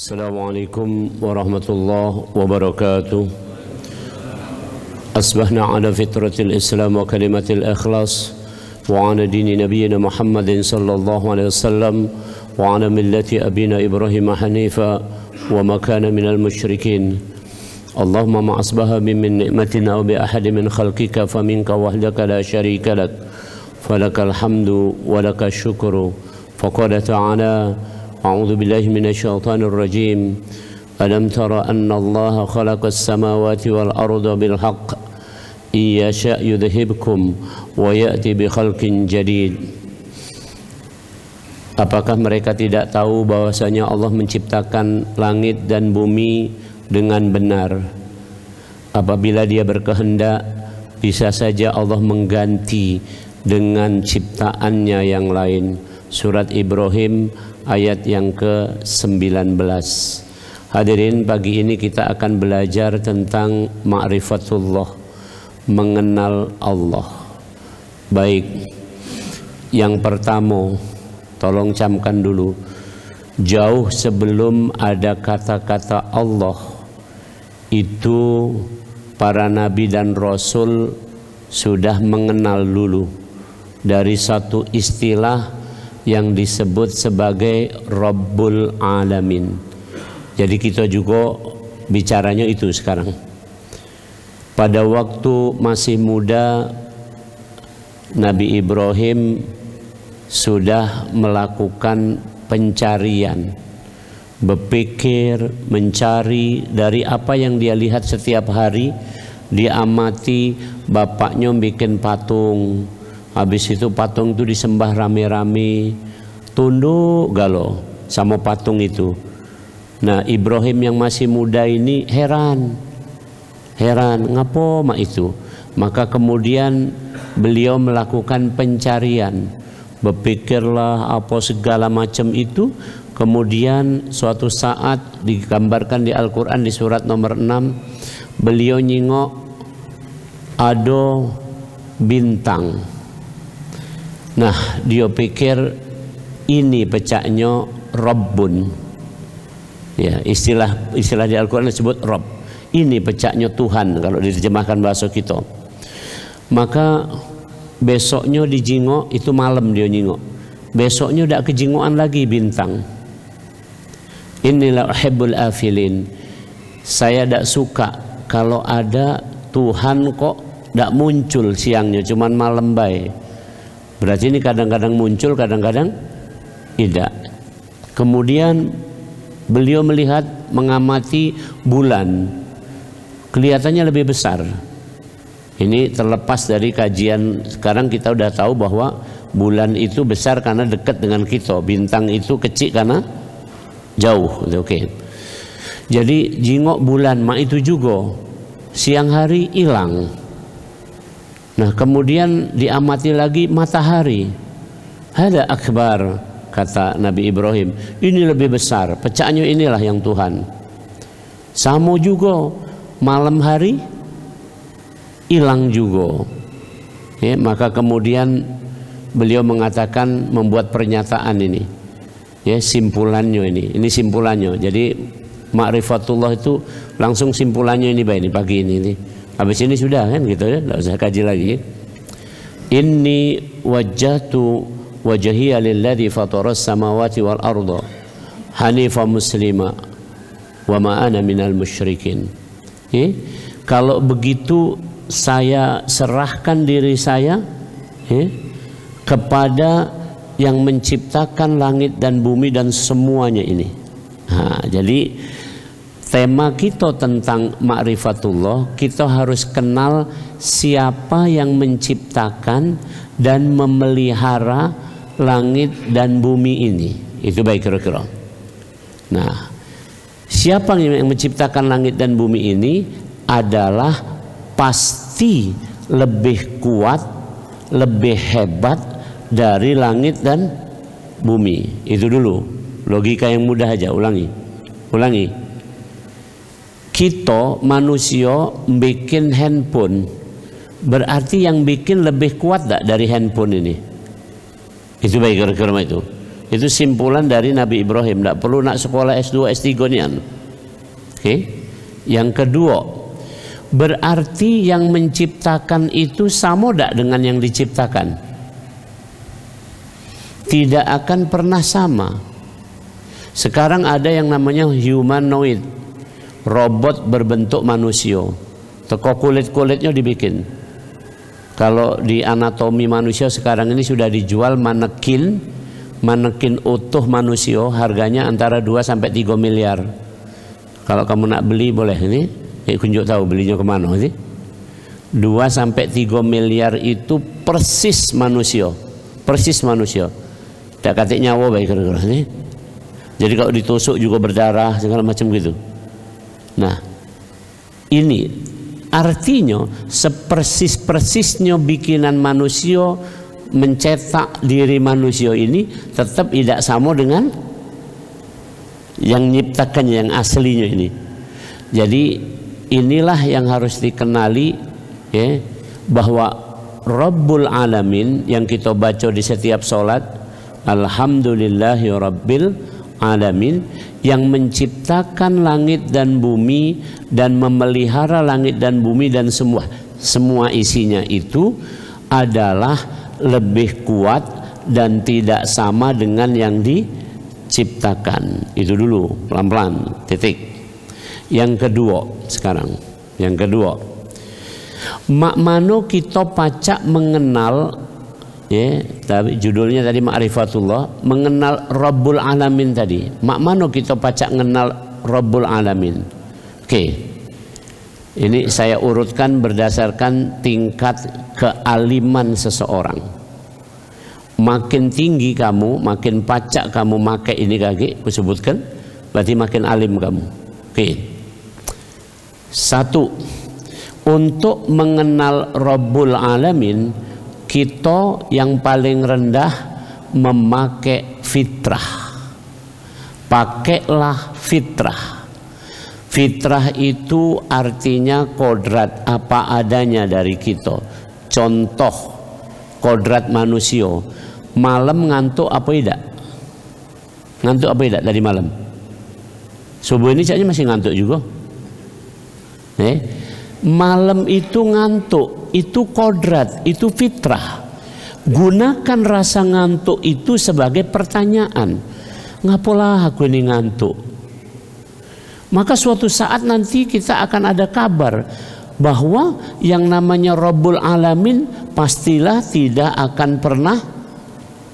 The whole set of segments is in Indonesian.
Assalamualaikum warahmatullahi wabarakatuh. Asbahna ala fitratil Islam wa kalimatil ikhlas wa ala dini nabiyyina Muhammadin sallallahu alaihi wasallam wa ala millati abina Ibrahim hanifa wa ma kana minal musyrikin. Allahumma ma asbaha min ni'matina aw bi ahadin min khalqika faminka wahdaka la syarika lak falakal hamdu wa lakash syukru. Faqala ta'ala أعوذ بالله من الشيطان الرجيم ألم تر أن الله خلق السماوات والأرض بالحق إن يشاء يذهبكم ويأتي بخلق جديد. Apakah mereka tidak tahu bahwasanya Allah menciptakan langit dan bumi dengan benar? Apabila Dia berkehendak, bisa saja Allah mengganti dengan ciptaannya yang lain. Surat Ibrahim ayat yang ke-19. Hadirin, pagi ini kita akan belajar tentang ma'rifatullah, mengenal Allah. Baik, yang pertama, tolong camkan dulu, jauh sebelum ada kata-kata Allah, itu para nabi dan rasul sudah mengenal dulu dari satu istilah yang disebut sebagai Rabbul Alamin. Jadi kita juga bicaranya itu sekarang. Pada waktu masih muda, Nabi Ibrahim sudah melakukan pencarian, berpikir, mencari dari apa yang dia lihat setiap hari. Dia amati bapaknya bikin patung. Habis itu patung itu disembah rame-rame, tunduk galau sama patung itu. Nah, Ibrahim yang masih muda ini heran, ngapo mak itu. Maka kemudian beliau melakukan pencarian, berpikirlah apa segala macam itu. Kemudian suatu saat digambarkan di Al-Quran di surat nomor 6, beliau nyingok ada bintang. Nah, dia pikir ini pecahnya Rabbun. Ya, istilah di Al-Quran disebut Rabb. Ini pecahnya Tuhan kalau diterjemahkan bahasa kita. Maka besoknya dijingok, itu malam dia nyingok. Besoknya udah kejingokan lagi bintang. Inilah uhibbul afilin. Saya tidak suka kalau ada Tuhan kok tidak muncul siangnya, cuman malam baik. Berarti ini kadang-kadang muncul, kadang-kadang tidak. Kemudian beliau melihat, mengamati bulan, kelihatannya lebih besar. Ini terlepas dari kajian sekarang, kita udah tahu bahwa bulan itu besar karena dekat dengan kita, bintang itu kecil karena jauh. Oke. Jadi jingok bulan, mak itu juga siang hari hilang. Nah, kemudian diamati lagi matahari. Hada akbar, kata Nabi Ibrahim. Ini lebih besar, pecahnya inilah yang Tuhan. Sama juga malam hari hilang juga. Ya, maka kemudian beliau mengatakan, membuat pernyataan ini. Ya, simpulannya ini simpulannya. Jadi ma'rifatullah itu langsung simpulannya ini baik, ini pagi ini. Habis ini sudah kan gitu ya, tidak usah kaji lagi. Inni wajjahtu wajhiya lilladzi fataras samawati wal arda hanifa muslima wa ma ana minal musyrikin. Kalau begitu saya serahkan diri saya kepada yang menciptakan langit dan bumi dan semuanya ini. Nah, jadi tema kita tentang ma'rifatullah, kita harus kenal siapa yang menciptakan dan memelihara langit dan bumi ini. Itu baik kira-kira. Nah, siapa yang menciptakan langit dan bumi ini adalah pasti lebih kuat, lebih hebat dari langit dan bumi. Itu dulu, logika yang mudah aja. Ulangi. Kita manusia bikin handphone, berarti yang bikin lebih kuat tak dari handphone ini? Itu baik kira-kira itu. Itu simpulan dari Nabi Ibrahim. Tidak perlu nak sekolah S2, S3 nian. Oke. Yang kedua, berarti yang menciptakan itu sama tidak dengan yang diciptakan? Tidak akan pernah sama. Sekarang ada yang namanya humanoid, robot berbentuk manusia. Teko kulit-kulitnya dibikin. Kalau di anatomi manusia sekarang ini sudah dijual manekin utuh manusia, harganya antara 2 sampai 3 miliar. Kalau kamu nak beli boleh ini, kunjuk tahu belinya kemana sih? 2 sampai 3 miliar itu persis manusia. Persis manusia. Tak katik nyawa baik kira-kira ini. Jadi kalau ditusuk juga berdarah segala macam gitu. Nah, ini artinya sepersis-persisnya bikinan manusia mencetak diri manusia ini tetap tidak sama dengan yang nyiptakannya, yang aslinya ini. Jadi inilah yang harus dikenali, ya, bahwa Rabbul Alamin yang kita baca di setiap sholat, Alhamdulillahi Rabbil Alamin, yang menciptakan langit dan bumi dan memelihara langit dan bumi dan semua isinya itu adalah lebih kuat dan tidak sama dengan yang diciptakan. Itu dulu, pelan-pelan, titik. Yang kedua sekarang, yang kedua, mak mano kita pacak mengenal, ya, tapi judulnya tadi Ma'rifatullah, mengenal Rabbul Alamin tadi. Mak mano kita pacak mengenal Rabbul Alamin. Oke. Ini saya urutkan berdasarkan tingkat kealiman seseorang. Makin tinggi kamu, makin pacak kamu pakai ini kaki, aku sebutkan, berarti makin alim kamu. Oke. 1. Untuk mengenal Rabbul Alamin, kita yang paling rendah memakai fitrah. Pakailah fitrah. Fitrah itu artinya kodrat apa adanya dari kita. Contoh kodrat manusia, malam ngantuk apa tidak? Ngantuk apa tidak tadi malam? Subuh ini saya masih ngantuk juga. Malam itu ngantuk, itu kodrat, itu fitrah. Gunakan rasa ngantuk itu sebagai pertanyaan. Ngapalah aku ini ngantuk? Maka suatu saat nanti kita akan ada kabar bahwa yang namanya Rabbul Alamin pastilah tidak akan pernah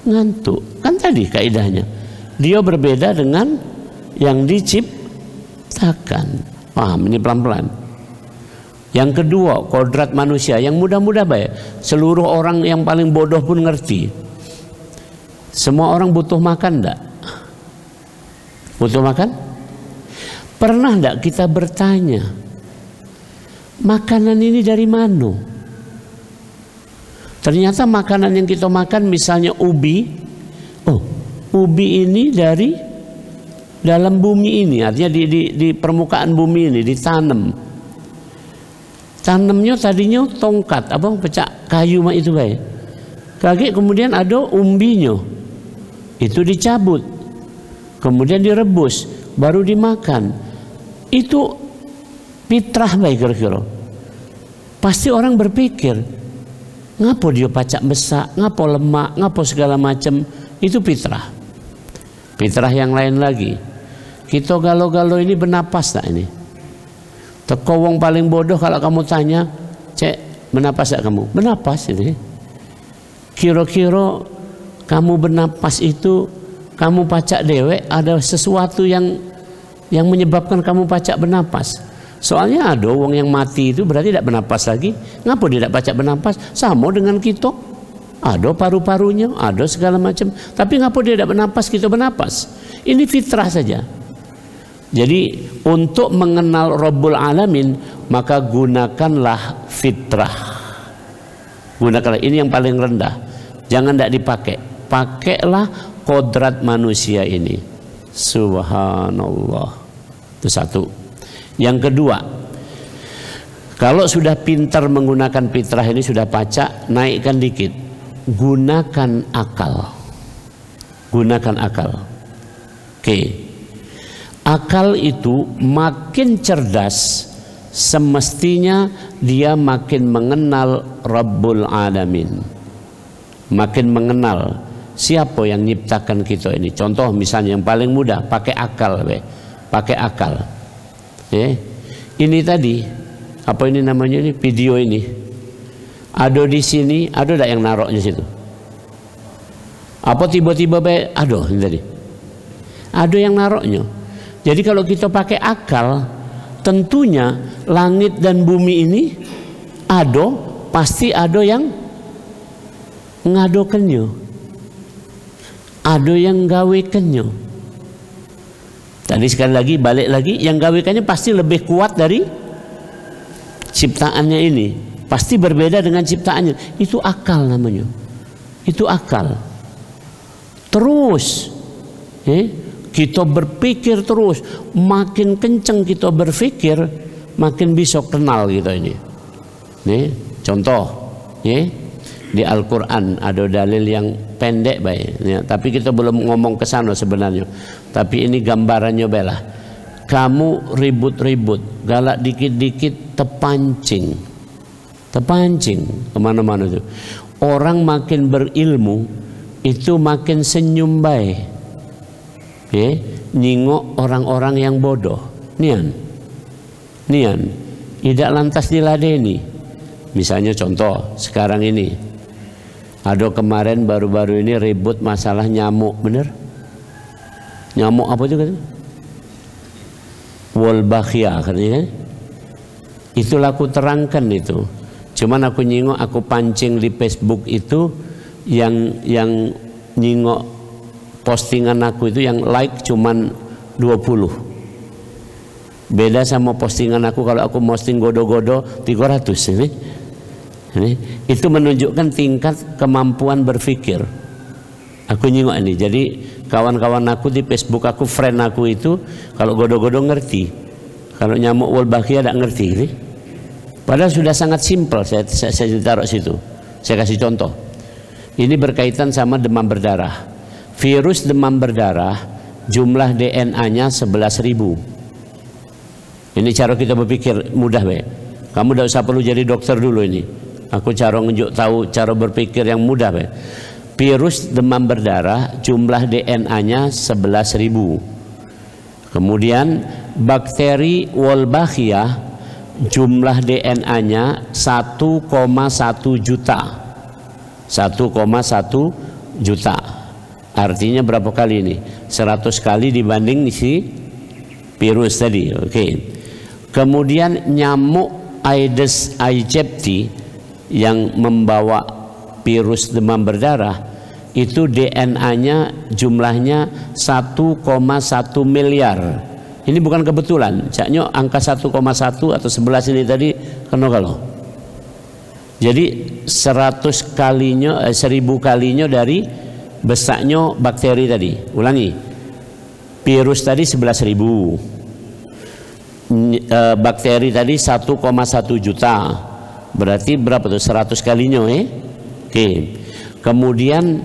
ngantuk. Kan tadi kaidahnya. Dia berbeda dengan yang diciptakan. Paham ini pelan-pelan. Yang kedua, kodrat manusia yang mudah-mudah baik. Seluruh orang yang paling bodoh pun ngerti. Semua orang butuh makan enggak? Butuh makan? Pernah enggak kita bertanya, makanan ini dari mana? Ternyata makanan yang kita makan misalnya ubi. Oh, ubi ini dari dalam bumi ini, artinya di permukaan bumi ini ditanam. Tanamnya tadinya tongkat, apa pecah kayu itu baik. Kaki kemudian ada umbinya. Itu dicabut. Kemudian direbus, baru dimakan. Itu fitrah baik kira-kira. Pasti orang berpikir, ngapo dia pacak besak, ngapo lemak, ngapo segala macam. Itu fitrah. Fitrah yang lain lagi. Kita galau-galau ini bernapas tak ini? Teko wong paling bodoh kalau kamu tanya, cek bernapas tak kamu? Bernapas ini. Kira-kira kamu bernapas itu, kamu pacak dewek, ada sesuatu yang menyebabkan kamu pacak bernapas. Soalnya ada wong yang mati itu berarti tidak bernapas lagi. Ngapa dia tidak pacak bernapas? Sama dengan kita. Ada paru-parunya, ada segala macam. Tapi ngapa dia tidak bernapas, kita bernapas? Ini fitrah saja. Jadi untuk mengenal Rabbul Alamin, maka gunakanlah fitrah. Gunakanlah, ini yang paling rendah. Jangan tidak dipakai. Pakailah kodrat manusia ini. Subhanallah. Itu satu. Yang kedua, kalau sudah pintar menggunakan fitrah ini, sudah pacak, naikkan dikit. Gunakan akal. gunakan akal. Oke. Akal itu makin cerdas, semestinya dia makin mengenal Rabbul Alamin, makin mengenal siapa yang nyiptakan kita ini. Contoh misalnya yang paling mudah, pakai akal, pakai akal. Ini tadi apa ini namanya, ini video ini ada di sini, ada tidak yang naroknya situ? Apa tiba-tiba ada ini tadi? Ada yang naroknya. Jadi kalau kita pakai akal, tentunya langit dan bumi ini ada, pasti ada yang ngadokannya, ada yang gawekannya. Tadi sekali lagi, balik lagi, yang gawekannya pasti lebih kuat dari ciptaannya ini, pasti berbeda dengan ciptaannya. Itu akal namanya, itu akal. Terus kita berpikir terus, makin kenceng kita berpikir, makin bisa kenal kita ini. Contoh, di Al-Quran ada dalil yang pendek baik, tapi kita belum ngomong ke sana sebenarnya. Tapi ini gambarannya belah. Kamu ribut-ribut, galak dikit-dikit terpancing kemana-mana tuh. Orang makin berilmu itu makin senyum baik. Nyingok orang-orang yang bodoh, nian, tidak lantas diladeni. Misalnya contoh sekarang ini, ada kemarin baru-baru ini ribut masalah nyamuk, bener? Nyamuk apa itu kan? Wolbachia katanya kan? Itulah aku terangkan itu. Cuman aku nyingok, aku pancing di Facebook itu yang nyingok postingan aku itu yang like cuman 20. Beda sama postingan aku kalau aku posting godo-godo 300 ini. Itu menunjukkan tingkat kemampuan berpikir. Aku nyingok ini. Jadi kawan-kawan aku di Facebook aku, friend aku itu kalau godo-godo ngerti. Kalau nyamuk Wolbachia tidak ngerti ini. Padahal sudah sangat simpel saya taruh situ. Saya kasih contoh. Ini berkaitan sama demam berdarah. Virus demam berdarah jumlah DNA-nya 11.000. Ini cara kita berpikir mudah, be. Kamu tidak usah perlu jadi dokter dulu ini. Aku cara nunjuk tahu cara berpikir yang mudah, be. Virus demam berdarah jumlah DNA-nya 11.000. Kemudian bakteri Wolbachia jumlah DNA-nya 1,1 juta. 1,1 juta. Artinya berapa kali ini? 100 kali dibanding si virus tadi. Oke. Kemudian nyamuk Aedes aegypti yang membawa virus demam berdarah itu DNA-nya jumlahnya 1,1 miliar. Ini bukan kebetulan. Caknya angka 1,1 atau 11 ini tadi kena kalau. Jadi 100 kalinya 1000 kalinya dari besarnya bakteri tadi. Ulangi, virus tadi 11.000, bakteri tadi 1,1 juta, berarti berapa tuh? 100 kalinya Oke. Kemudian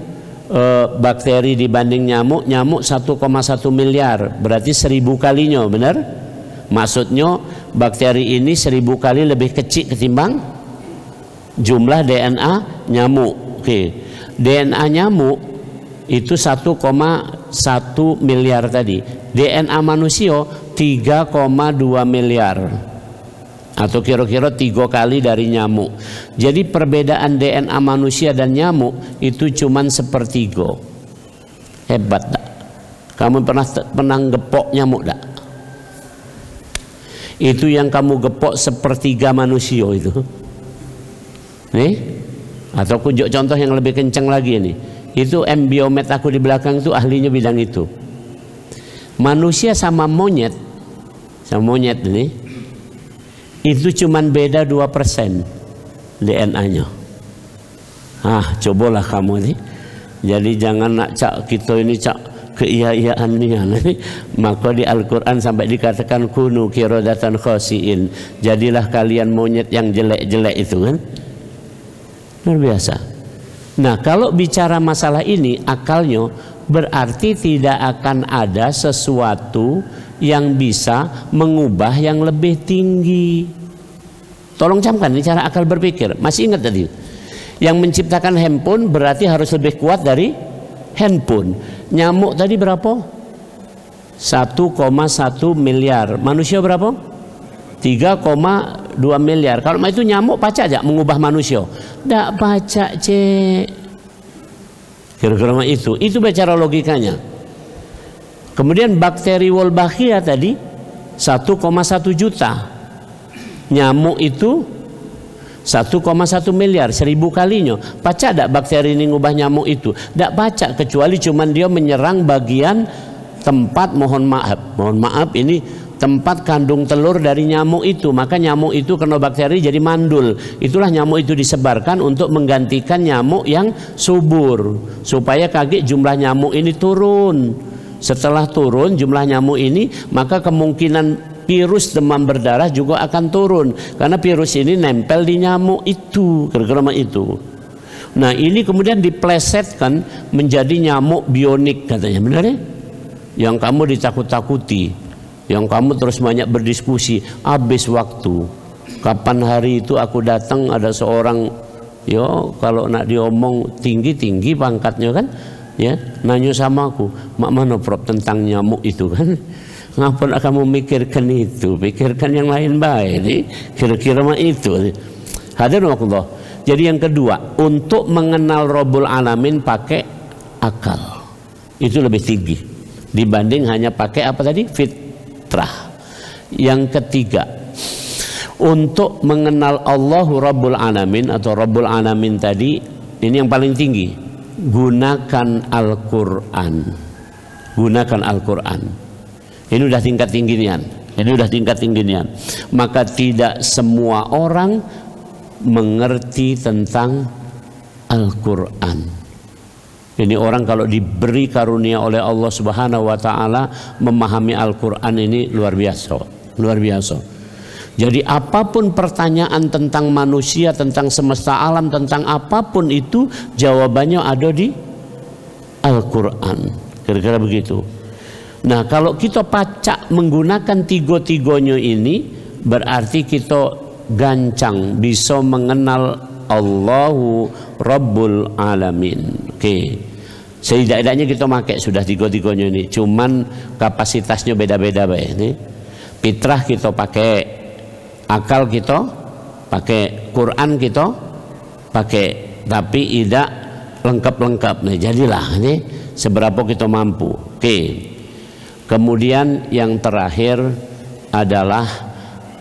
bakteri dibanding nyamuk 1,1 miliar, berarti 1000 kalinya, benar? Maksudnya bakteri ini 1000 kali lebih kecil ketimbang jumlah DNA nyamuk. Oke. DNA nyamuk itu 1,1 miliar tadi. DNA manusia 3,2 miliar, atau kira-kira 3 kali dari nyamuk. Jadi perbedaan DNA manusia dan nyamuk itu cuman 1/3. Hebat tak? Kamu pernah gepok nyamuk tak? Itu yang kamu gepok 1/3 manusia itu. Atau kunjuk contoh yang lebih kencang lagi ini. Itu embiomet aku di belakang itu ahlinya bidang itu. Manusia sama monyet ini itu cuman beda 2% DNA-nya. Cobalah kamu nih. Jadi jangan nak cak kita ini cak keia-iaan nih. Maka di Al-Quran sampai dikatakan kunu qiradatan khasiin. Jadilah kalian monyet yang jelek-jelek itu kan. Luar biasa. Nah, kalau bicara masalah ini, akalnya berarti tidak akan ada sesuatu yang bisa mengubah yang lebih tinggi. Tolong camkan ini cara akal berpikir. Masih ingat tadi? Yang menciptakan handphone berarti harus lebih kuat dari handphone. Nyamuk tadi berapa? 1,1 miliar. Manusia berapa? 3,2 miliar. Kalau itu nyamuk pacak aja mengubah manusia? Tidak pacak, cek. Kira-kira itu bicara logikanya. Kemudian bakteri Wolbachia tadi 1,1 juta. Nyamuk itu 1,1 miliar, 1000 kalinya. Pacak tidak bakteri ini ngubah nyamuk itu? Tidak pacak, kecuali cuman dia menyerang bagian tempat, mohon maaf ini tempat kandung telur dari nyamuk itu. Maka nyamuk itu kena bakteri jadi mandul. Itulah nyamuk itu disebarkan untuk menggantikan nyamuk yang subur, supaya kaget jumlah nyamuk ini turun. Setelah turun jumlah nyamuk ini, maka kemungkinan virus demam berdarah juga akan turun, karena virus ini nempel di nyamuk itu. Kira-kira itu. Nah, ini kemudian diplesetkan menjadi nyamuk bionik katanya, benar ya? Yang kamu ditakut-takuti, yang kamu terus banyak berdiskusi, habis waktu. Kapan hari itu aku datang, ada seorang, yo kalau nak diomong tinggi-tinggi pangkatnya kan, ya nanya sama aku, mak mana Prof tentang nyamuk itu kan? Ngapa kamu memikirkan itu? Pikirkan yang lain baik. Kira-kira mah itu. Hadirin Allah. Jadi yang kedua, untuk mengenal Rabbul Alamin pakai akal. Itu lebih tinggi dibanding hanya pakai apa tadi? Fitrah. Yang ketiga, untuk mengenal Allahu Rabbul Alamin atau Rabbul Alamin tadi, ini yang paling tinggi. Gunakan Al-Quran. Gunakan Al-Quran. Ini udah tingkat tinggian. Maka tidak semua orang mengerti tentang Al-Quran. Ini orang kalau diberi karunia oleh Allah Subhanahu wa taala memahami Al-Quran ini luar biasa. Jadi apapun pertanyaan tentang manusia, tentang semesta alam, tentang apapun itu, jawabannya ada di Al-Quran. Kira-kira begitu. Nah, kalau kita pacak menggunakan tiga-tiganya ini, berarti kita gancang bisa mengenal Allahu Rabbul Alamin. Oke. Setidaknya kita pakai sudah tiga-tiganya ini. Cuman kapasitasnya beda-beda ini. Fitrah kita pakai, akal kita pakai, Quran kita pakai, tapi tidak lengkap-lengkap. Nah, jadilah ini seberapa kita mampu. Oke. Kemudian yang terakhir adalah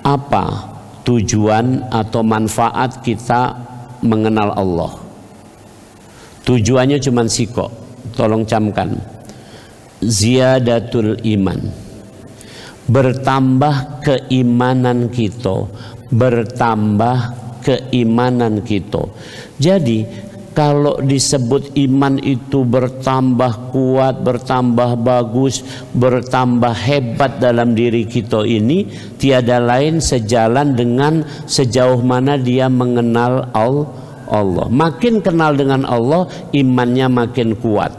apa tujuan atau manfaat kita mengenal Allah. Tujuannya cuma siko. Tolong camkan. Ziyadatul iman. Bertambah keimanan kita. Jadi kalau disebut iman itu bertambah kuat, bertambah bagus, bertambah hebat dalam diri kita ini, tiada lain sejalan dengan sejauh mana dia mengenal Allah. Makin kenal dengan Allah, imannya makin kuat.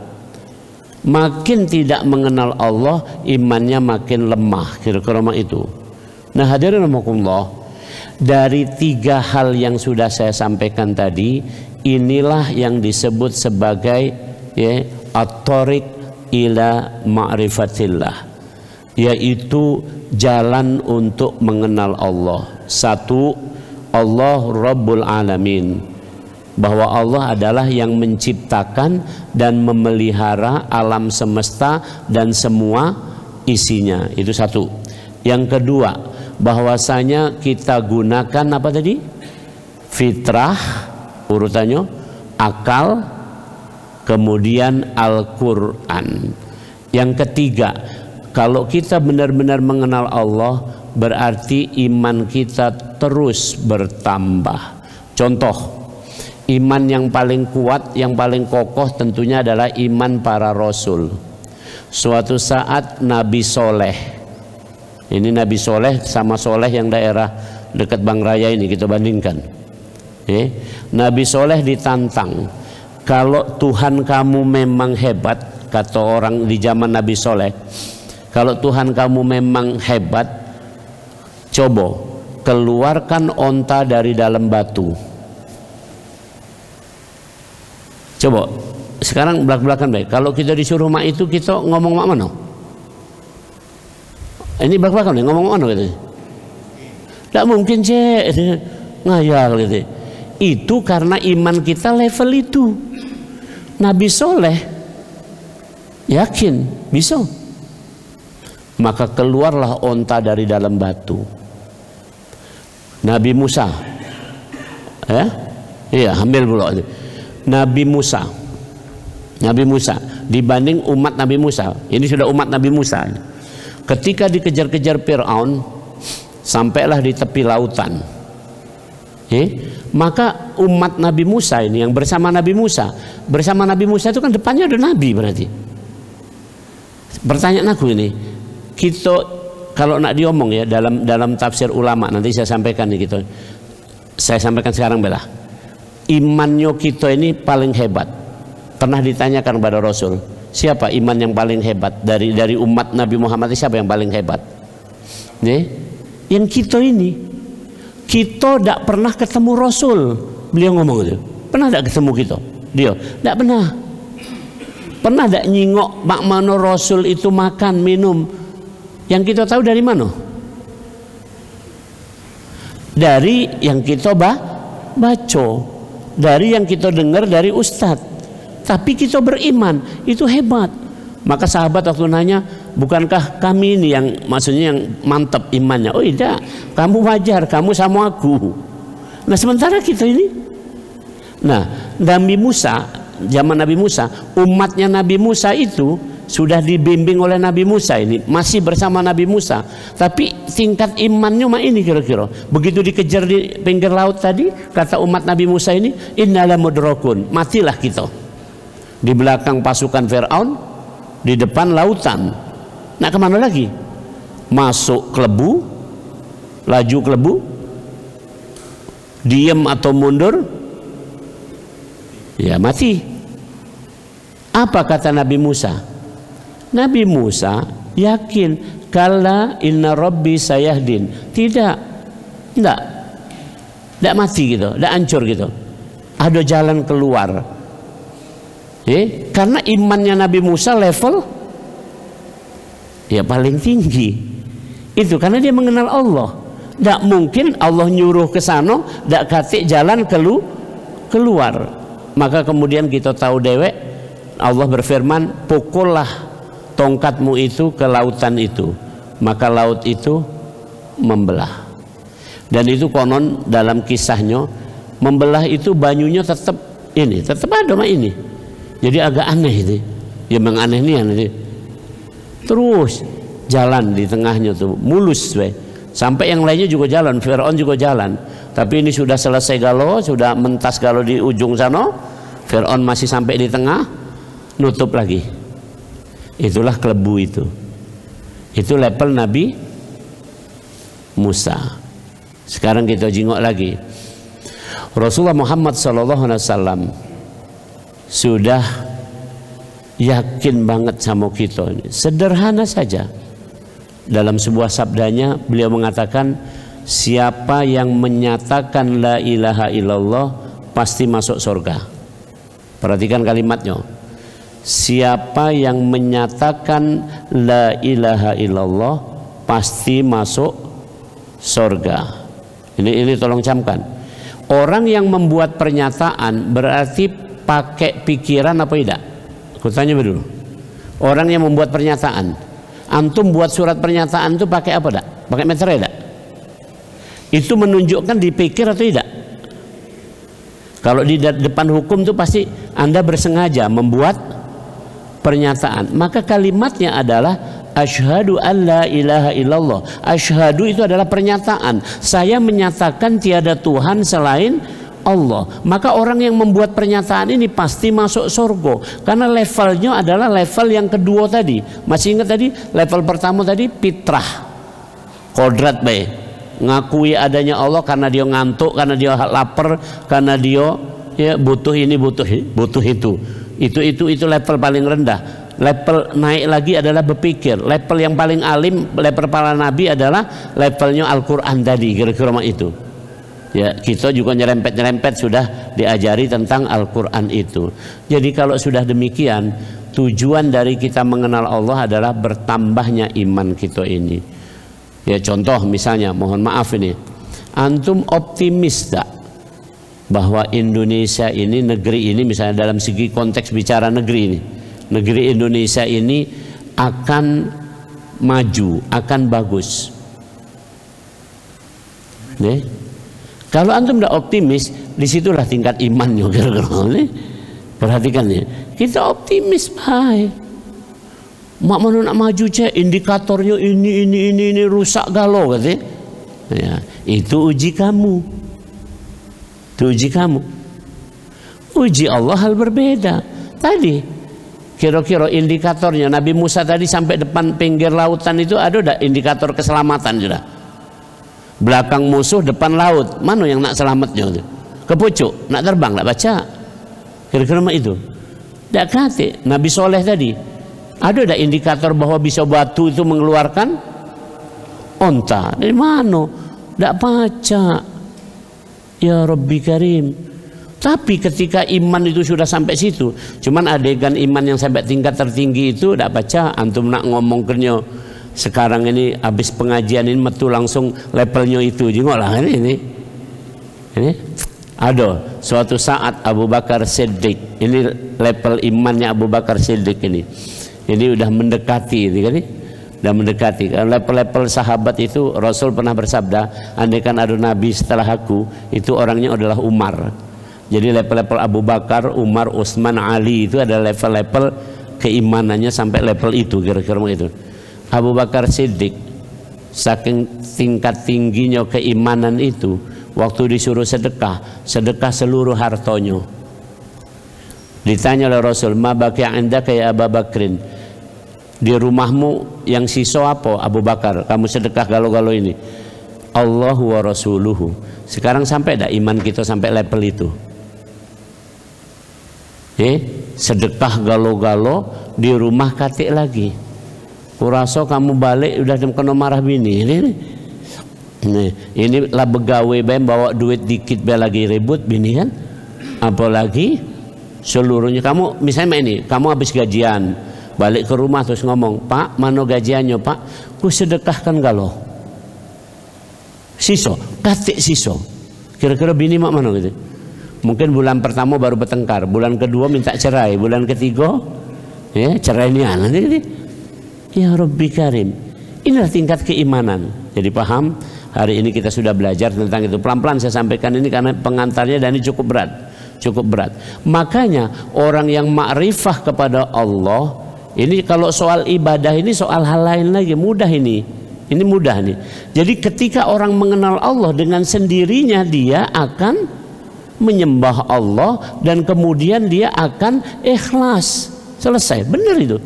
Makin tidak mengenal Allah, imannya makin lemah. Kira-kira itu. Nah, hadirin rahimakumullah, dari tiga hal yang sudah saya sampaikan tadi, inilah yang disebut sebagai at-thariq ila ma'rifatillah, yaitu jalan untuk mengenal Allah. Satu, Allah Rabbul Alamin, bahwa Allah adalah yang menciptakan dan memelihara alam semesta dan semua isinya. Itu satu. Yang kedua, bahwasanya kita gunakan apa tadi? Fitrah, urutannya akal, kemudian Al-Quran. Yang ketiga, kalau kita benar-benar mengenal Allah, berarti iman kita terus bertambah. Contoh, iman yang paling kuat, yang paling kokoh tentunya adalah iman para rasul. Suatu saat Nabi Soleh, ini Nabi Soleh sama Soleh yang daerah dekat Bang Raya ini kita bandingkan. Nabi Soleh ditantang, kalau Tuhan kamu memang hebat, kata orang di zaman Nabi Soleh, kalau Tuhan kamu memang hebat, coba keluarkan onta dari dalam batu. Coba sekarang belak-belakan baik. Kalau kita disuruh mak itu, kita ngomong mak mana? Ini belak-belakan nih, ngomong mana gitu? Tidak mungkin cek, ngayal gitu. Itu karena iman kita level itu. Nabi Soleh yakin bisa, maka keluarlah onta dari dalam batu. Nabi Musa, iya ambil dulu. Nabi Musa dibanding umat Nabi Musa, ini sudah umat Nabi Musa. Ketika dikejar-kejar Fir'aun, sampailah di tepi lautan. Maka umat Nabi Musa ini yang bersama Nabi Musa itu kan depannya ada Nabi berarti. Pertanyaan aku ini, kita kalau nak diomong ya dalam tafsir ulama, nanti saya sampaikan nih gitu. Saya sampaikan sekarang belah. Imannya kita ini paling hebat. Pernah ditanyakan kepada Rasul, siapa iman yang paling hebat dari umat Nabi Muhammad, siapa yang paling hebat? Yang kita ini. Kita tidak pernah ketemu Rasul. Beliau ngomong itu. Pernah tidak ketemu kita? Dia tidak pernah. Pernah tidak nyingok mak mano Rasul itu makan minum? Yang kita tahu dari mana? Dari yang kita baca, dari yang kita dengar dari ustadz. Tapi kita beriman, itu hebat. Maka sahabat waktu nanya, bukankah kami ini yang maksudnya yang mantap imannya? Oh tidak, kamu wajar, kamu sama aku. Nah sementara kita ini, nah Nabi Musa, zaman Nabi Musa, umatnya Nabi Musa itu sudah dibimbing oleh Nabi Musa ini, masih bersama Nabi Musa, tapi tingkat imannya mah ini kira-kira. Begitu dikejar di pinggir laut tadi, kata umat Nabi Musa ini, innala mudrakun, matilah kita. Di belakang pasukan Fir'aun, di depan lautan. Nah kemana lagi? Masuk klebu, laju klebu, diam atau mundur, ya mati. Apa kata Nabi Musa? Nabi Musa yakin, kalla inna rabbi sayahdin. Tidak mati gitu, tidak hancur gitu. Ada jalan keluar. Karena imannya Nabi Musa level ya paling tinggi. Itu karena dia mengenal Allah. Tidak mungkin Allah nyuruh ke sana, tidak katik jalan keluar. Maka kemudian kita tahu dewek, Allah berfirman, pukullah tongkatmu itu ke lautan itu, maka laut itu membelah. Dan itu konon dalam kisahnya, membelah itu banyunya tetap ada mah ini. Jadi agak aneh itu, ya memang aneh nih. Terus jalan di tengahnya tuh mulus, sampai yang lainnya juga jalan, Fir'aun juga jalan. Tapi ini sudah selesai galau, sudah mentas galau di ujung sana, Fir'aun masih sampai di tengah, nutup lagi. Itulah kelebu itu. Itu level Nabi Musa. Sekarang kita jingok lagi. Rasulullah Muhammad SAW sudah yakin banget sama kita ini. Sederhana saja. Dalam sebuah sabdanya beliau mengatakan, siapa yang menyatakan la ilaha illallah pasti masuk surga. Perhatikan kalimatnya. Siapa yang menyatakan la ilaha illallah pasti masuk surga. Ini tolong camkan. Orang yang membuat pernyataan berarti pakai pikiran apa tidak? Aku tanya dulu. Orang yang membuat pernyataan, antum buat surat pernyataan itu pakai apa dak? Pakai meterai dak? Itu menunjukkan dipikir atau tidak? Kalau di depan hukum itu pasti Anda bersengaja membuat pernyataan. Maka kalimatnya adalah asyhadu alla ilaha illallah. Asyhadu itu adalah pernyataan. Saya menyatakan tiada Tuhan selain Allah. Maka orang yang membuat pernyataan ini pasti masuk surga. Karena levelnya adalah level yang kedua tadi. Masih ingat tadi? Level pertama tadi fitrah, kodrat baik, ngakui adanya Allah karena dia ngantuk, karena dia lapar, karena dia ya butuh ini butuh itu. Itu level paling rendah. level naik lagi adalah berpikir. Level yang paling alim, level para nabi adalah levelnya Al-Quran tadi, kira-kira itu. Ya, kita juga nyerempet-nyerempet sudah diajari tentang Al-Quran itu. Jadi kalau sudah demikian, tujuan dari kita mengenal Allah adalah bertambahnya iman kita ini. Ya, contoh misalnya, mohon maaf ini, antum optimis tak bahwa Indonesia ini, negeri ini, misalnya dalam segi konteks bicara negeri ini, negeri Indonesia ini akan maju, akan bagus. Nih, kalau antum tidak optimis, disitulah tingkat imannya. Perhatikan ya, kita optimis baik. Mak mana nak maju cek, indikatornya ini rusak galau katanya. Ya, itu uji kamu. Itu uji kamu. Uji Allah hal berbeda. Tadi kira-kira indikatornya Nabi Musa tadi sampai depan pinggir lautan itu ada enggak indikator keselamatan sudah? Belakang musuh, depan laut, mana yang nak selamatnya? Ke pucuk, nak terbang, nak baca. Kira-kira itu. Tak kata Nabi Soleh tadi, ada tak indikator bahwa bisa batu itu mengeluarkan onta? Dari mana? Tak baca. Ya Rabbi Karim. Tapi ketika iman itu sudah sampai situ, cuman adegan iman yang sampai tingkat tertinggi itu tak baca. Antum nak ngomongkannya sekarang ini habis pengajian ini metu langsung levelnya itu jengoklah ini ada suatu saat Abu Bakar Siddiq, ini level imannya Abu Bakar Siddiq ini udah mendekati kan, udah mendekati. Level-level sahabat itu Rasul pernah bersabda, andaikan ada nabi setelah aku, itu orangnya adalah Umar. Jadi level-level Abu Bakar, Umar, Utsman, Ali itu ada level-level keimanannya sampai level itu, kira-kira itu. Abu Bakar Siddiq saking tingkat tingginya keimanan itu, waktu disuruh sedekah seluruh hartonya. Ditanya oleh Rasul, ma baqiya indaka ya Abu Bakrin, di rumahmu yang sisa apa Abu Bakar, kamu sedekah galau-galau ini? Allahu wa rasuluhu. Sekarang sampai dah iman kita sampai level itu? Sedekah galau-galau di rumah katik lagi. Kurasa kamu balik udah kena marah bini. Ini lah begawe bawa duit dikit lagi ribut bini kan. Apalagi seluruhnya kamu misalnya ini, kamu habis gajian balik ke rumah terus ngomong, Pak mana gajiannya Pak? Ku sedekahkan galau. Siso, katik siso. Kira-kira bini mak mana gitu? Mungkin bulan pertama baru bertengkar, bulan kedua minta cerai, bulan ketiga cerai nih nanti. Ya Rabbi Karim, inilah tingkat keimanan. Jadi paham, hari ini kita sudah belajar tentang itu. Pelan-pelan saya sampaikan ini karena pengantarnya dan ini cukup berat. Makanya orang yang ma'rifah kepada Allah, ini kalau soal ibadah ini soal hal lain lagi, mudah ini mudah nih. Jadi ketika orang mengenal Allah, dengan sendirinya dia akan menyembah Allah dan kemudian dia akan ikhlas. Selesai, benar itu.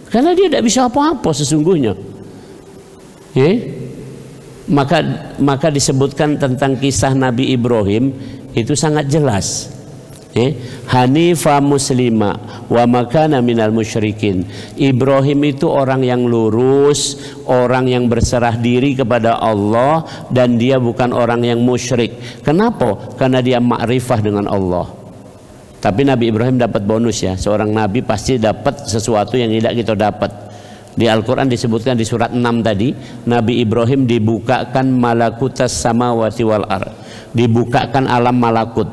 Karena dia tidak bisa apa-apa sesungguhnya. Maka disebutkan tentang kisah Nabi Ibrahim itu sangat jelas. Hanifa muslima wa makana minal musyrikin. Ibrahim itu orang yang lurus, orang yang berserah diri kepada Allah, dan dia bukan orang yang musyrik. Kenapa? Karena dia ma'rifah dengan Allah. Tapi Nabi Ibrahim dapat bonus ya. Seorang nabi pasti dapat sesuatu yang tidak kita dapat. Di Al-Quran disebutkan di surat 6 tadi, Nabi Ibrahim dibukakan malakutas samawati wal ard, dibukakan alam malakut,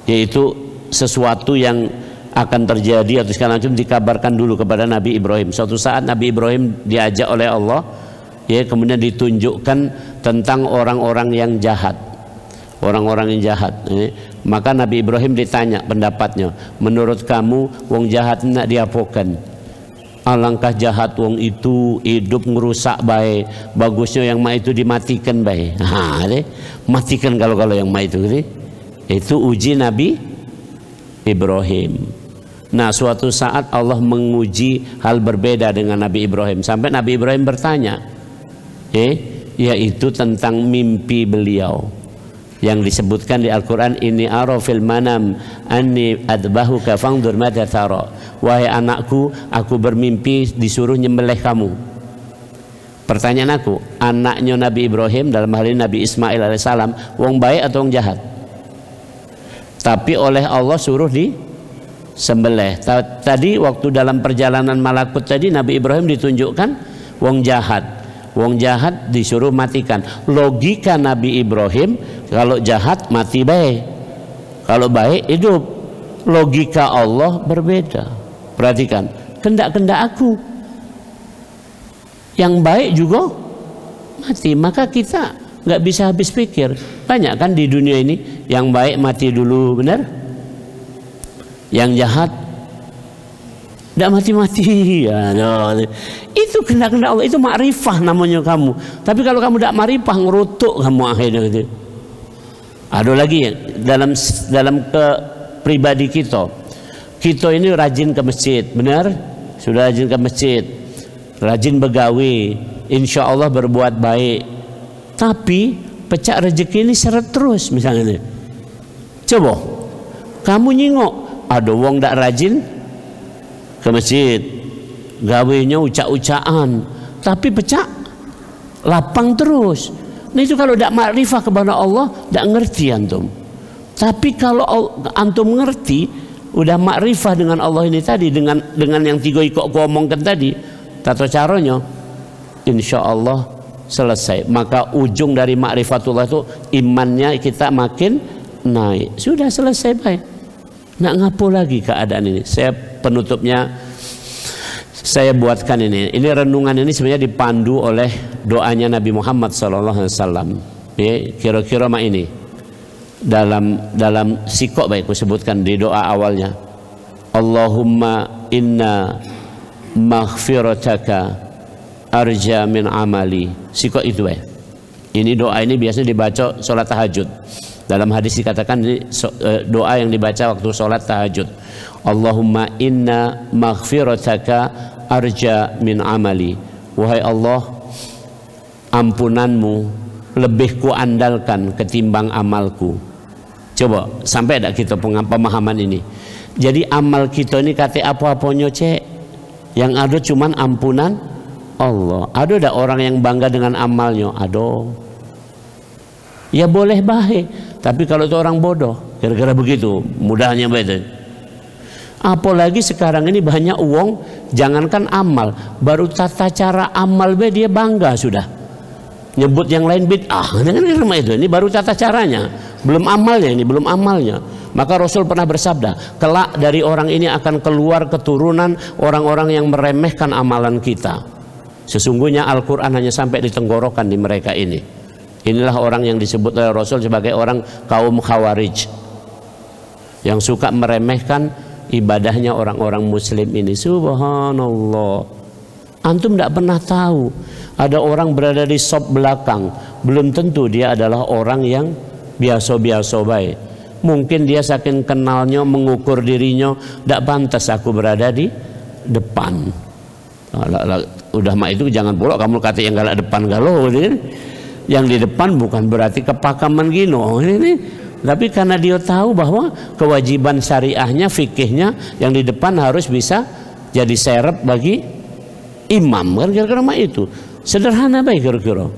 yaitu sesuatu yang akan terjadi atau segala macam dikabarkan dulu kepada Nabi Ibrahim. Suatu saat Nabi Ibrahim diajak oleh Allah, kemudian ditunjukkan tentang orang-orang yang jahat. Orang-orang yang jahat. Maka Nabi Ibrahim ditanya pendapatnya, menurut kamu wong jahat nak diapakan? Alangkah jahat wong itu, hidup ngerusak baik, bagusnya yang ma itu dimatikan baik. Matikan kalau yang ma itu. Itu uji Nabi Ibrahim. Nah, suatu saat Allah menguji hal berbeda dengan Nabi Ibrahim, sampai Nabi Ibrahim bertanya, yaitu tentang mimpi beliau. yang disebutkan di Al-Quran, inni ara fil manam anni adbahuka fangdur madza tara. Wahai anakku, aku bermimpi disuruh nyembelih kamu. Pertanyaan aku, anaknya Nabi Ibrahim, dalam hal ini Nabi Ismail alaihissalam, wong baik atau wong jahat? Tapi oleh Allah suruh disembelih. Tadi waktu dalam perjalanan malakut tadi, Nabi Ibrahim ditunjukkan wong jahat. Wong jahat disuruh matikan. Logika Nabi Ibrahim, kalau jahat mati baik, kalau baik hidup. Logika Allah berbeda. Perhatikan, kendak-kendak aku yang baik juga mati. Maka kita nggak bisa habis pikir. Banyak kan di dunia ini yang baik mati dulu, benar? Yang jahat tidak mati-mati ya, no. Itu kehendak Allah, itu makrifah namanya kamu. Tapi kalau kamu tidak makrifah, ngerutuk kamu akhirnya gitu. Ada lagi dalam pribadi kita ini rajin ke masjid, benar? Sudah rajin ke masjid, rajin begawe, insya Allah berbuat baik. Tapi pecah rezeki ini seret terus misalnya. Coba kamu nyingok, ada wong tidak rajin ke masjid, gawenya ucak-ucakan, tapi pecah lapang terus. Nah itu kalau tidak makrifah kepada Allah, tidak ngerti antum. Tapi kalau antum ngerti, udah makrifah dengan Allah ini tadi, dengan yang tiga ikut omongkan tadi, tata caranya, insya Allah selesai. Maka ujung dari makrifatullah itu imannya kita makin naik. Sudah selesai baik. Nggak ngapo lagi keadaan ini. Saya penutupnya saya buatkan ini. Ini renungan ini sebenarnya dipandu oleh doanya Nabi Muhammad SAW. Ya, kira-kira mak ini dalam sikok baik aku sebutkan di doa awalnya. Allahumma inna maghfirataka arja min amali. Sikok itu baik. Ini doa ini biasanya dibaca sholat tahajud. Dalam hadis dikatakan ini doa yang dibaca waktu sholat tahajud. Allahumma inna maghfirataka arja min amali. Wahai Allah, ampunanmu lebih kuandalkan ketimbang amalku. Coba sampai tidak kita pemahaman ini. Jadi amal kita ini kata apa-apanya cek, yang ada cuman ampunan Allah. Ada tidak orang yang bangga dengan amalnya? Ada. Ya boleh baik, tapi kalau itu orang bodoh, kira-kira begitu mudahnya betul. Apalagi sekarang ini banyak uang, jangankan amal, baru tata cara amal dia bangga sudah. Nyebut yang lain bid'ah, dengan itu. Ini baru tata caranya, belum amalnya ini, belum amalnya. Maka Rasul pernah bersabda, kelak dari orang ini akan keluar keturunan orang-orang yang meremehkan amalan kita. Sesungguhnya Al-Quran hanya sampai di tenggorokan di mereka ini. Inilah orang yang disebut oleh Rasul sebagai orang kaum Khawarij, yang suka meremehkan ibadahnya orang-orang muslim ini. Subhanallah. Antum tidak pernah tahu ada orang berada di sop belakang, belum tentu dia adalah orang yang biasa-biasa baik. Mungkin dia saking kenalnya, mengukur dirinya, tidak pantas aku berada di depan. Udah mak itu jangan pula kamu kata yang galak depan galau. Yang di depan bukan berarti kepakaman gino ini, tapi karena dia tahu bahwa kewajiban syariahnya, fikihnya yang di depan harus bisa jadi serep bagi imam. Kira-kira itu sederhana baik kira-kira.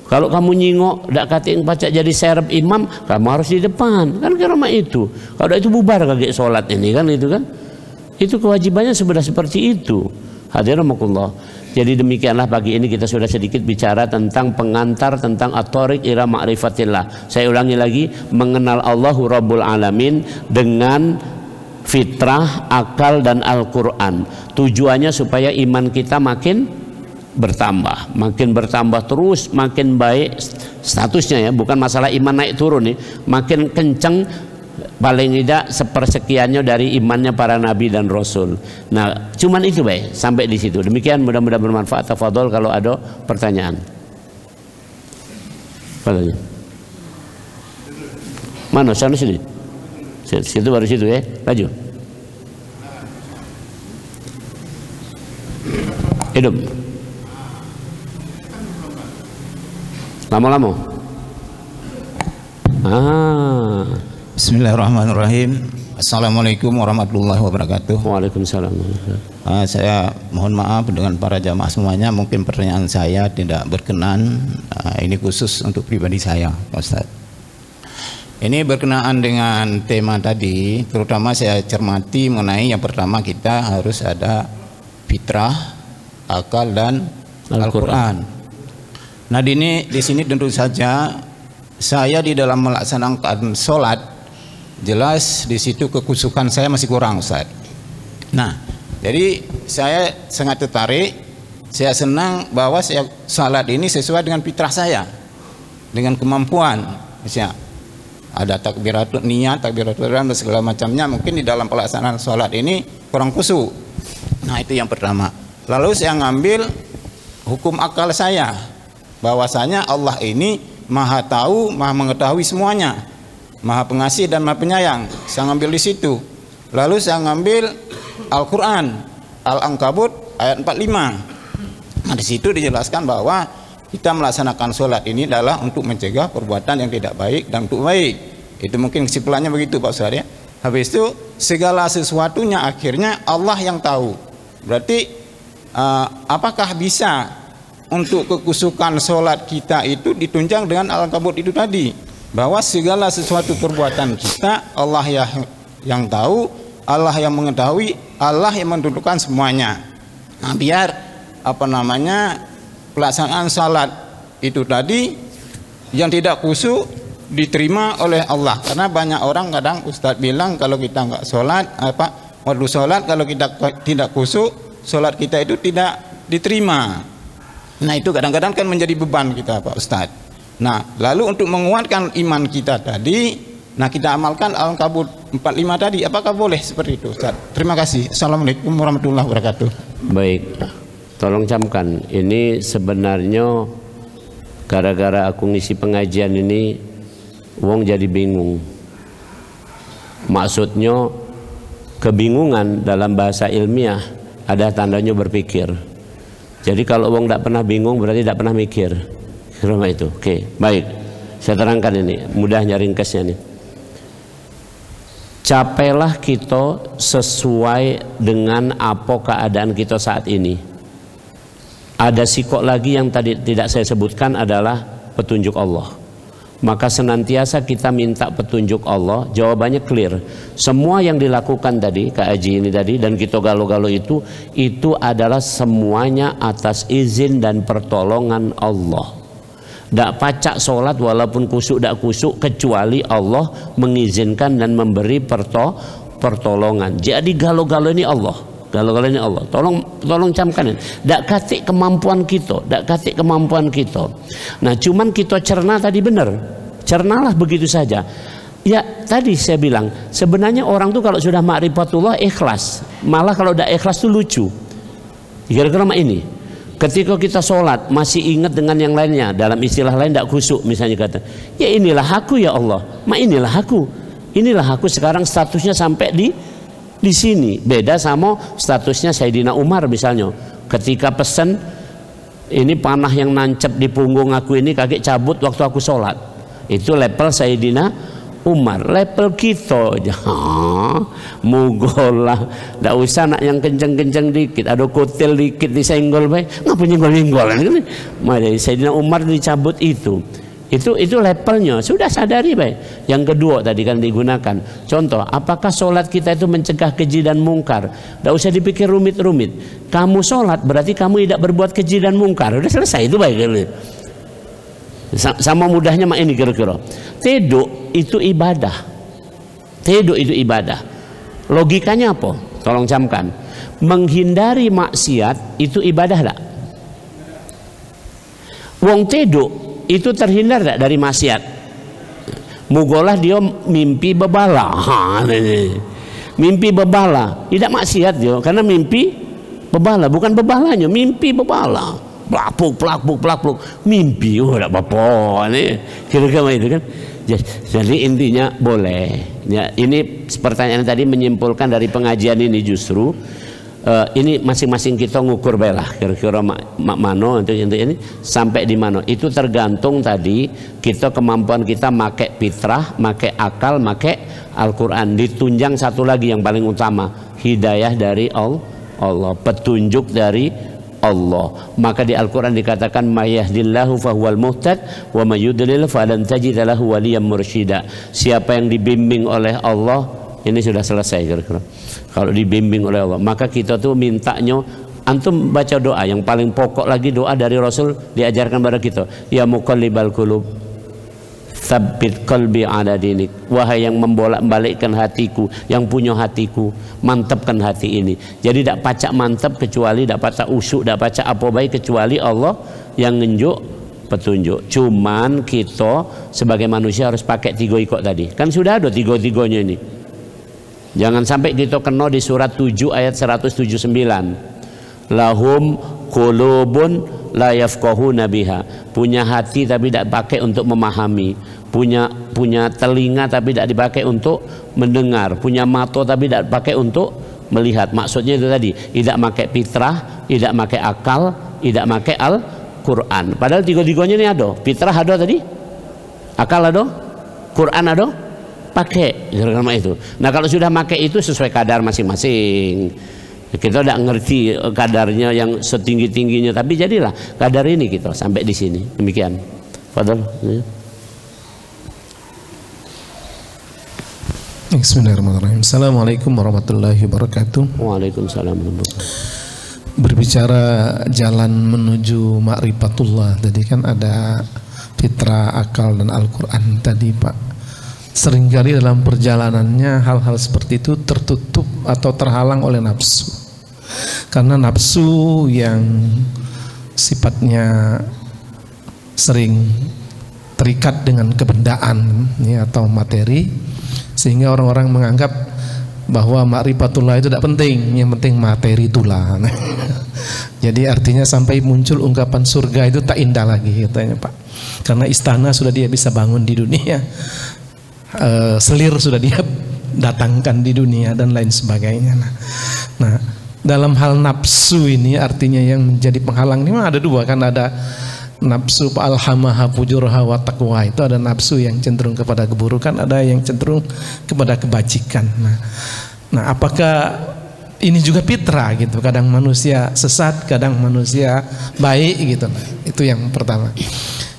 Kalau kamu nyingok tidak kating pacak jadi serep imam, kamu harus di depan. Kan kira itu. Kalau itu bubar kaget sholat ini kan itu kan. Itu kewajibannya sudah seperti itu. Hadirinkumullah. Jadi demikianlah pagi ini kita sudah sedikit bicara tentang pengantar, tentang at-thariq ila ma'rifatillah. Saya ulangi lagi, mengenal Allahu Rabbul Alamin dengan fitrah, akal dan Al-Quran. Tujuannya supaya iman kita makin bertambah terus, makin baik statusnya ya, bukan masalah iman naik turun nih, makin kenceng. Paling tidak sepersekiannya dari imannya para nabi dan rasul. Nah, cuman itu baik sampai di situ. Demikian, mudah-mudahan bermanfaat. Tafadhol kalau ada pertanyaan. Mana sana sini? Situ baru situ ya. Maju. Hidup. Lama-lama. Bismillahirrahmanirrahim. Assalamualaikum warahmatullahi wabarakatuh. Waalaikumsalam. Saya mohon maaf dengan para jamaah semuanya, mungkin pertanyaan saya tidak berkenan. Ini khusus untuk pribadi saya, Pak Ustadz. Ini berkenaan dengan tema tadi, terutama saya cermati mengenai yang pertama, kita harus ada fitrah, akal, dan Al-Quran. Nah, di sini tentu saja saya di dalam melaksanakan sholat, jelas di situ kekusukan saya masih kurang, Ustaz. Nah, jadi saya sangat tertarik, saya senang bahwa saya sholat ini sesuai dengan fitrah saya, dengan kemampuan. Misalnya ada takbiratul niat, takbiratul ihram dan segala macamnya, mungkin di dalam pelaksanaan sholat ini kurang khusyuk. Nah, itu yang pertama. Lalu saya ngambil hukum akal saya, bahwasanya Allah ini Maha tahu, Maha mengetahui semuanya, Maha pengasih dan Maha penyayang. Saya ngambil di situ. Lalu saya ngambil Al-Quran, Al-Ankabut ayat 45. Nah, di situ dijelaskan bahwa kita melaksanakan sholat ini adalah untuk mencegah perbuatan yang tidak baik dan untuk baik. Itu mungkin kesimpulannya begitu, Pak Ustaz, ya. Habis itu segala sesuatunya akhirnya Allah yang tahu. Berarti apakah bisa untuk kekusukan sholat kita itu ditunjang dengan Al-Ankabut itu tadi, bahwa segala sesuatu perbuatan kita Allah yang tahu, Allah yang mengetahui, Allah yang menentukan semuanya. Nah, biar pelaksanaan salat itu tadi yang tidak khusyuk diterima oleh Allah. Karena banyak orang kadang Ustadz bilang kalau kita nggak sholat, waktu sholat kalau kita tidak khusyuk, sholat kita itu tidak diterima. Nah, itu kadang-kadang kan menjadi beban kita, Pak Ustadz. Nah, lalu untuk menguatkan iman kita tadi, nah kita amalkan Al-Ankabut 45 tadi. Apakah boleh seperti itu, Ustaz? Terima kasih. Assalamualaikum warahmatullahi wabarakatuh. Baik, tolong camkan. Ini sebenarnya gara-gara aku ngisi pengajian ini, wong jadi bingung. Maksudnya kebingungan dalam bahasa ilmiah ada tandanya berpikir. Jadi kalau wong tidak pernah bingung berarti tidak pernah mikir. Kira itu. Oke, baik. Saya terangkan ini, mudahnya ringkasnya nih. Capailah kita sesuai dengan apa keadaan kita saat ini. Ada sikok lagi yang tadi tidak saya sebutkan adalah petunjuk Allah. Maka senantiasa kita minta petunjuk Allah. Jawabannya clear. Semua yang dilakukan tadi, Kak Haji ini tadi, dan kita galo-galo itu adalah semuanya atas izin dan pertolongan Allah. Tidak pacak sholat walaupun kusuk tidak kusuk, kecuali Allah mengizinkan dan memberi pertolongan. Jadi galo-galo ini Allah. Galo-galo ini Allah. Tolong camkan ini. Tidak katik kemampuan kita, tidak katik kemampuan kita. Nah, cuman kita cerna tadi benar. Cernalah begitu saja. Ya, tadi saya bilang sebenarnya orang tuh kalau sudah ma'rifatullah ikhlas. Malah kalau tidak ikhlas tuh lucu. Kira-kira ini. Ketika kita sholat masih ingat dengan yang lainnya, dalam istilah lain tidak khusyuk, misalnya kata, ya inilah aku ya Allah, inilah aku sekarang statusnya sampai di sini. Beda sama statusnya Sayyidina Umar misalnya, ketika pesan ini panah yang nancep di punggung aku ini kakek cabut waktu aku sholat. Itu level Sayyidina Umar. Level kita mugolah, tidak usah nak yang kenceng-kenceng dikit, ada kotel dikit disenggol baik, ngapa nyenggol-nyenggolan kan? Sayyidina Umar dicabut itu levelnya, sudah sadari baik. Yang kedua tadi kan digunakan contoh, apakah sholat kita itu mencegah keji dan mungkar? Tidak usah dipikir rumit-rumit. Kamu sholat berarti kamu tidak berbuat keji dan mungkar, udah selesai itu baik. Sama mudahnya mak ini kira-kira. Teduk itu ibadah. Teduk itu ibadah. Logikanya apa? Tolong camkan. Menghindari maksiat itu ibadah tak? Wong teduk itu terhindar tak dari maksiat? Mugolah dia mimpi bebala. Mimpi bebala, tidak maksiat dia karena mimpi bebala, bukan bebalanya, mimpi bebala. Plak-pluk, mimpi, tidak apa-apa nih, kira-kira itu kan. Jadi intinya boleh. Ya, ini pertanyaan tadi menyimpulkan dari pengajian ini justru ini masing-masing kita ngukur belah kira-kira mak mano untuk ini sampai di mano itu tergantung tadi kita kemampuan kita make fitrah, make akal, make Al-Quran. Ditunjang satu lagi yang paling utama, hidayah dari Allah, petunjuk dari Allah. Maka di Al-Quran dikatakan mayahdillahu fahuwal muhtad wa mayudlil falan tajid lahu waliyan mursyida. Siapa yang dibimbing oleh Allah, ini sudah selesai kira-kira. Kalau dibimbing oleh Allah, maka kita tuh mintanya antum baca doa yang paling pokok lagi, doa dari Rasul diajarkan pada kita, ya muqallibal qulub tsabbit qalbi ala dinik. Wahai yang membolak-balikkan hatiku, yang punya hatiku, mantapkan hati ini. Jadi tidak pacak mantap kecuali, tidak pacak usuk, tidak pacak apa baik kecuali Allah yang ngenjuk petunjuk. Cuman kita sebagai manusia harus pakai 3 ikut tadi. Kan sudah ada 3-3-nya ini. Jangan sampai kita kena di surat 7 ayat 179. Lahum qulubun la yafqahuna biha. Punya hati tapi tidak pakai untuk memahami. Punya telinga tapi tidak dipakai untuk mendengar. Punya mata tapi tidak pakai untuk melihat. Maksudnya itu tadi, tidak pakai fitrah, tidak pakai akal, tidak pakai Al-Quran. Padahal 3-3-nya ini ada. Fitrah ada tadi, akal ada, Quran ada, pakai itu. Nah kalau sudah pakai itu sesuai kadar masing-masing. Kita tidak ngerti kadarnya yang setinggi-tingginya, tapi jadilah kadar ini kita sampai di sini. Demikian. Fadhal. Bismillahirrahmanirrahim. Assalamualaikum warahmatullahi wabarakatuh. Waalaikumsalam. Berbicara jalan menuju ma'rifatullah, tadi kan ada fitrah, akal, dan Al-Quran tadi Pak. Seringkali dalam perjalanannya hal-hal seperti itu tertutup atau terhalang oleh nafsu. Karena nafsu yang sifatnya sering terikat dengan kebendaan ya, atau materi, sehingga orang-orang menganggap bahwa ma'rifatullah itu tidak penting, yang penting materi itulah. Jadi artinya sampai muncul ungkapan surga itu tak indah lagi katanya Pak. Karena istana sudah dia bisa bangun di dunia, selir sudah dia datangkan di dunia dan lain sebagainya. Nah, dalam hal nafsu ini artinya yang menjadi penghalang ini ada 2 kan, ada nafsu alhamaha fujurha wa taqwa, itu ada nafsu yang cenderung kepada keburukan, ada yang cenderung kepada kebajikan. Nah, apakah ini juga fitrah gitu? Kadang manusia sesat, kadang manusia baik gitu. Nah, itu yang pertama.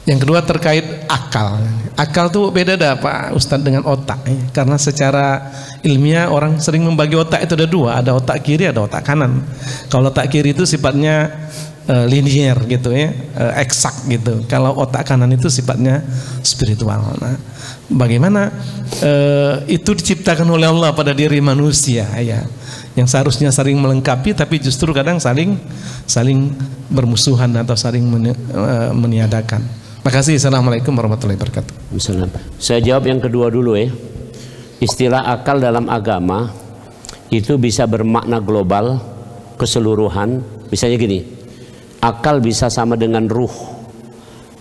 Yang kedua terkait akal. Akal tuh beda dah Pak Ustadz dengan otak ya. Karena secara ilmiah orang sering membagi otak itu ada 2, ada otak kiri, ada otak kanan. Kalau otak kiri itu sifatnya linier gitu ya, eksak gitu. Kalau otak kanan itu sifatnya spiritual. Nah, bagaimana itu diciptakan oleh Allah pada diri manusia ya, yang seharusnya saling melengkapi tapi justru kadang saling bermusuhan atau saling meniadakan. Makasih. Assalamualaikum warahmatullahi wabarakatuh. Saya jawab yang kedua dulu ya. Istilah akal dalam agama itu bisa bermakna global, keseluruhan. Misalnya gini, akal bisa sama dengan ruh.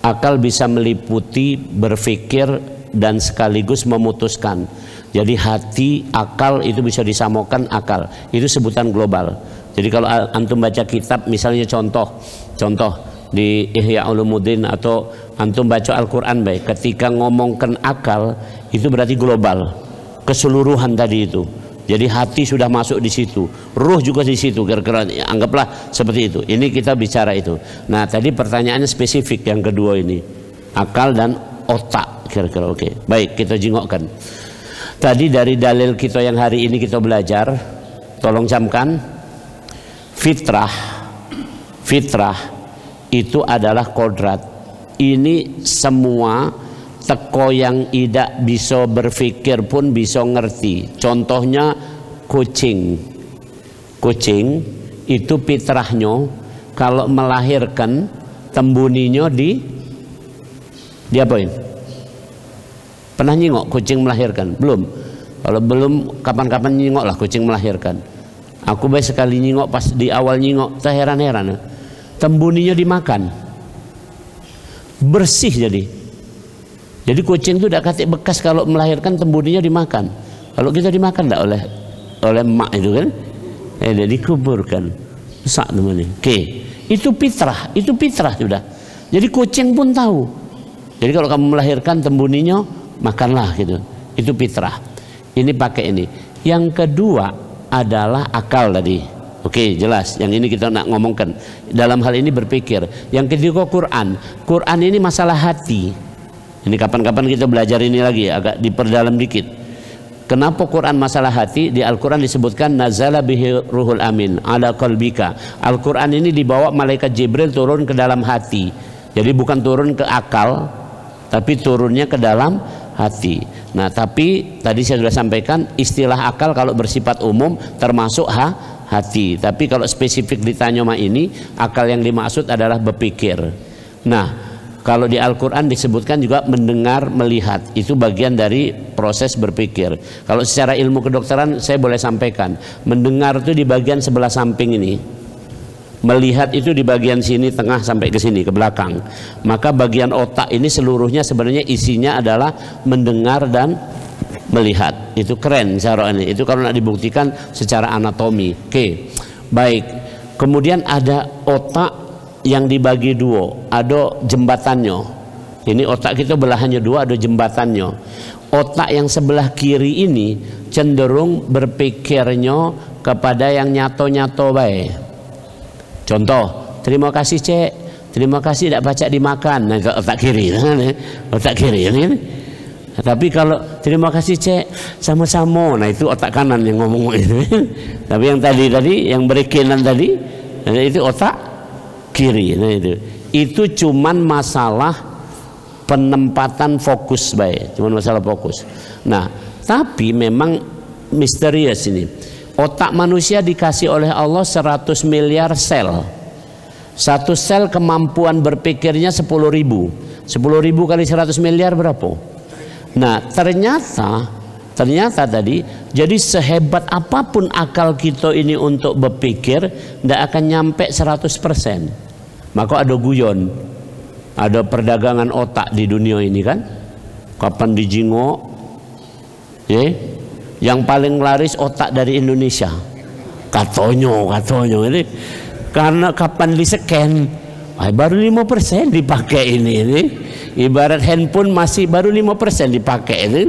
Akal bisa meliputi berpikir dan sekaligus memutuskan. Jadi hati, akal itu bisa disamakan akal. Itu sebutan global. Jadi kalau antum baca kitab, misalnya contoh di Ihya Ulumuddin atau antum baca Al-Quran baik, ketika ngomongkan akal itu berarti global, keseluruhan tadi itu. Jadi hati sudah masuk di situ, ruh juga di situ, kira-kira anggaplah seperti itu. Ini kita bicara itu. Nah tadi pertanyaannya spesifik yang kedua ini, akal dan otak kira-kira. Oke, baik, kita jingokkan. Tadi dari dalil kita yang hari ini kita belajar, tolong camkan, fitrah itu adalah kodrat. Ini semua teko yang tidak bisa berpikir pun bisa ngerti. Contohnya kucing itu fitrahnya kalau melahirkan tembuninya diapain? Pernah nyingok kucing melahirkan? Belum? Kalau belum, kapan-kapan nyingok lah kucing melahirkan. Aku baik sekali nyingok, pas di awal nyingok tak heran-heran, tembuninya dimakan, bersih. Jadi kucing itu tidak katik bekas kalau melahirkan, tembuninya dimakan. Kalau kita dimakan tidak oleh emak itu kan, dikuburkan. Rusak namanya. Oke. Itu fitrah sudah. Jadi kucing pun tahu. Jadi kalau kamu melahirkan tembuninya, makanlah gitu. Itu fitrah. Ini pakai ini. Yang kedua adalah akal tadi. Oke, jelas. Yang ini kita nak ngomongkan. Dalam hal ini berpikir. Yang ketiga Quran. Quran ini masalah hati. Ini kapan-kapan kita belajar ini lagi, agak diperdalam dikit. Kenapa Quran masalah hati? Di Al-Quran disebutkan nazala bihi ruhul amin ala qalbika. Al-Quran ini dibawa malaikat Jibril turun ke dalam hati. Jadi bukan turun ke akal, tapi turunnya ke dalam hati. Nah, tapi tadi saya sudah sampaikan istilah akal kalau bersifat umum termasuk hati. Tapi kalau spesifik ditanya sama ini, akal yang dimaksud adalah berpikir. Nah, kalau di Al-Quran disebutkan juga mendengar, melihat. Itu bagian dari proses berpikir. Kalau secara ilmu kedokteran saya boleh sampaikan, mendengar itu di bagian sebelah samping ini, melihat itu di bagian sini tengah sampai ke sini, ke belakang. Maka bagian otak ini seluruhnya sebenarnya isinya adalah mendengar dan melihat. Itu keren cara ini. Itu kalau nak dibuktikan secara anatomi. Oke, baik. Kemudian ada otak yang dibagi dua, ada jembatannya. Ini otak kita belahannya dua, ada jembatannya. Otak yang sebelah kiri ini cenderung berpikirnya kepada yang nyato-nyato baik. Contoh, terima kasih cek, terima kasih tidak baca dimakan. Nah, otak kiri, otak kiri ini. Tapi kalau terima kasih cek, sama-sama, nah itu otak kanan yang ngomong itu. Tapi yang tadi yang berikinan tadi, itu otak kiri. Nah, itu cuman masalah penempatan fokus baik, cuman masalah fokus. Nah, tapi memang misterius ini. Otak manusia dikasih oleh Allah 100 miliar sel. Satu sel kemampuan berpikirnya 10.000. 10.000 kali 100 miliar berapa? Nah, ternyata tadi, jadi sehebat apapun akal kita ini untuk berpikir, tidak akan nyampe 100%. Maka ada guyon, ada perdagangan otak di dunia ini kan. Kapan dijingok, yang paling laris otak dari Indonesia. Katanya ini karena kapan di-scan, baru 5% dipakai ini. Ibarat handphone masih baru 5% dipakai ini.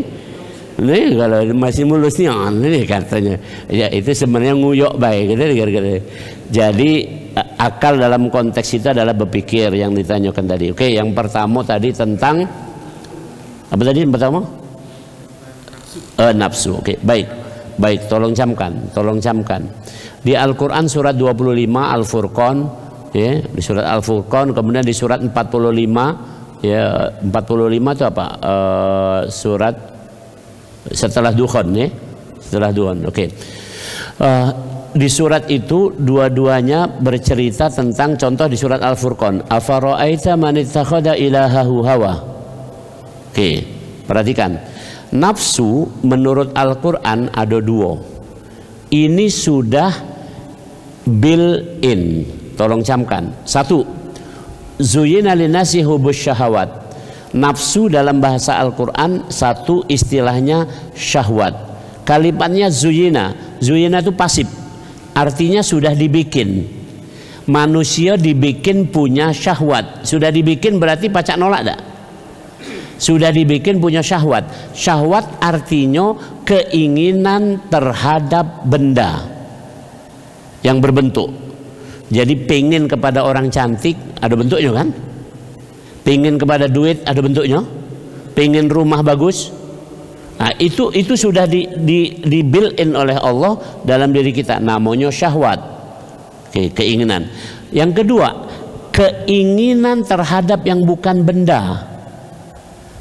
Ini kalau masih mulusnya ini katanya. Ya itu sebenarnya nguyok baik gitu. Jadi akal dalam konteks itu adalah berpikir yang ditanyakan tadi. Oke, yang pertama tadi tentang apa tadi yang pertama? Nafsu. Oke, baik, tolong camkan. Di Al-Quran surat 25 Al-Furqan, ya, di surat Al-Furqan, kemudian di surat 45, ya 45 itu apa? Surat setelah Dukhan, ya, setelah Dukhan. Oke. Di surat itu dua-duanya bercerita tentang, contoh di surat Al-Furqan, afara'aita man ittakhadha ilahahu hawa. Oke, perhatikan. Nafsu menurut Al-Quran ada dua. Ini sudah built-in. Tolong camkan. Satu, zuyina linasi hubus syahwat. Nafsu dalam bahasa Al-Quran satu istilahnya syahwat. Kalimatnya zuyina. Zuyina itu pasif. Artinya sudah dibikin. Manusia dibikin punya syahwat. Sudah dibikin berarti pacak nolak tak? Sudah dibikin punya syahwat. Syahwat artinya keinginan terhadap benda yang berbentuk. Jadi pengen kepada orang cantik ada bentuknya kan? Pengen kepada duit ada bentuknya. Pengen rumah bagus. Nah, itu sudah di built in oleh Allah dalam diri kita. Namanya syahwat. Oke, keinginan. Yang kedua, keinginan terhadap yang bukan benda.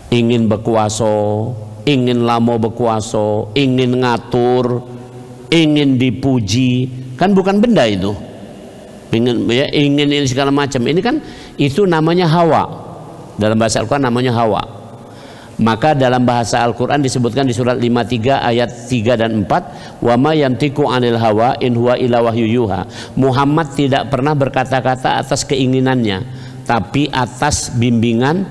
Ingin berkuasa, ingin lama berkuasa, ingin ngatur, ingin dipuji, kan bukan benda itu. Ingin ini segala macam. Ini kan itu namanya hawa. Dalam bahasa Al-Quran namanya hawa. Maka dalam bahasa Al-Quran disebutkan di surat 53 ayat 3 dan 4, wa ma yantiqu anil hawa in huwa illa wahyu yuha. Muhammad tidak pernah berkata-kata atas keinginannya, tapi atas bimbingan